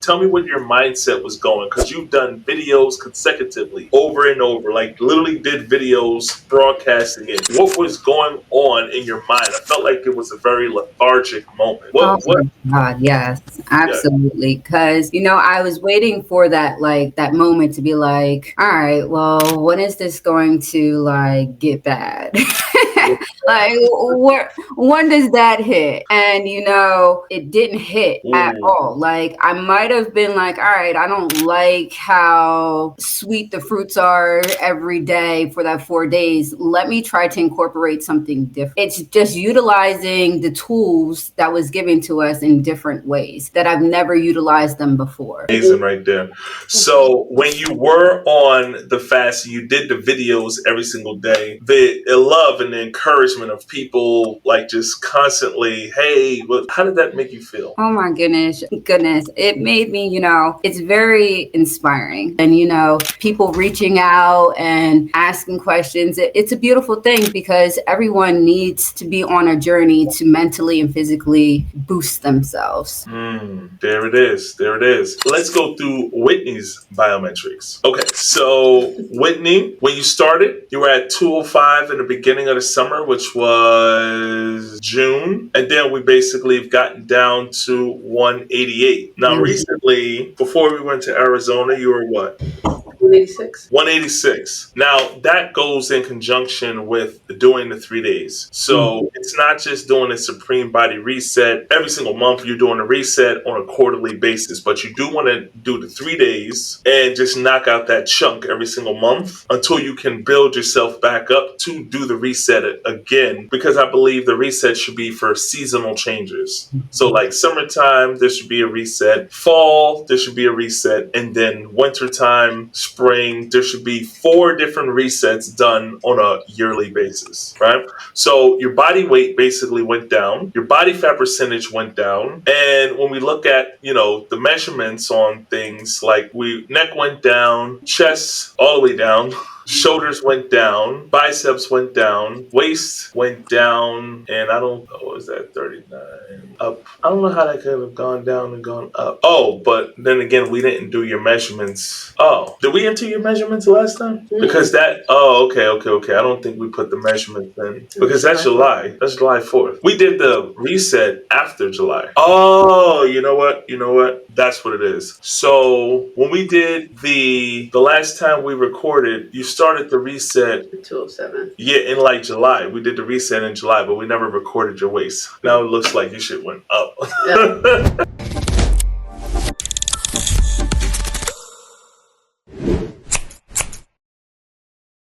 Tell me what your mindset was going, because you've done videos consecutively over and over, like literally did videos broadcasting it. What was going on in your mind? I felt like it was a very lethargic moment. Oh What, my God, yes, yeah. absolutely. Because, I was waiting for that moment to be like, all right, well, when is this going to like get bad? Like, when does that hit? And, it didn't hit at Ooh. all. Like, I might have been like, all right, I don't like how sweet the fruits are every day for that 4 days. Let me try to incorporate something different. It's just utilizing the tools that was given to us in different ways that I've never utilized them before. Amazing right there. So when you were on the fast and you did the videos every single day, the love and the encouragement of people like just constantly, hey, how did that make you feel? Oh my goodness. It made me, it's very inspiring. And, people reaching out and asking questions. It's a beautiful thing because everyone needs to be on a journey to mentally and physically boost themselves. There it is. There it is. Let's go through Whitney's biometrics. Okay, so Whitney, when you started, you were at 205 in the beginning of the summer, which was June. And then we basically have gotten down to 188. Now, recently, before we went to Arizona, you were what? 186. 186. Now, that goes in conjunction with doing the 3 days. So it's not just doing a supreme body reset. Every single month, you're doing a reset on a quarterly basis, but you do want to do the 3 days and just knock out that chunk every single month until you can build yourself back up to do the reset again, because I believe the reset should be for seasonal changes. So, like summertime, there should be a reset. Fall, there should be a reset. And then wintertime, spring, there should be 4 different resets done on a yearly basis, right? So your body weight basically went down, your body fat percentage went down, and when we look at, the measurements on things like neck went down, chest all the way down, shoulders went down, biceps went down, waist went down, and I don't know, what was that 39 up? I don't know how that could have gone down and gone up. Oh, but then again, we didn't do your measurements. Oh, did we enter your measurements last time? Because okay. I don't think we put the measurements in because that's July. That's July 4th. We did the reset after July. Oh, you know what? That's what it is. So when we did the last time we recorded, you started the reset. 207. Yeah, in like July. We did the reset in July, but we never recorded your waist. Now it looks like your shit went up. Yeah.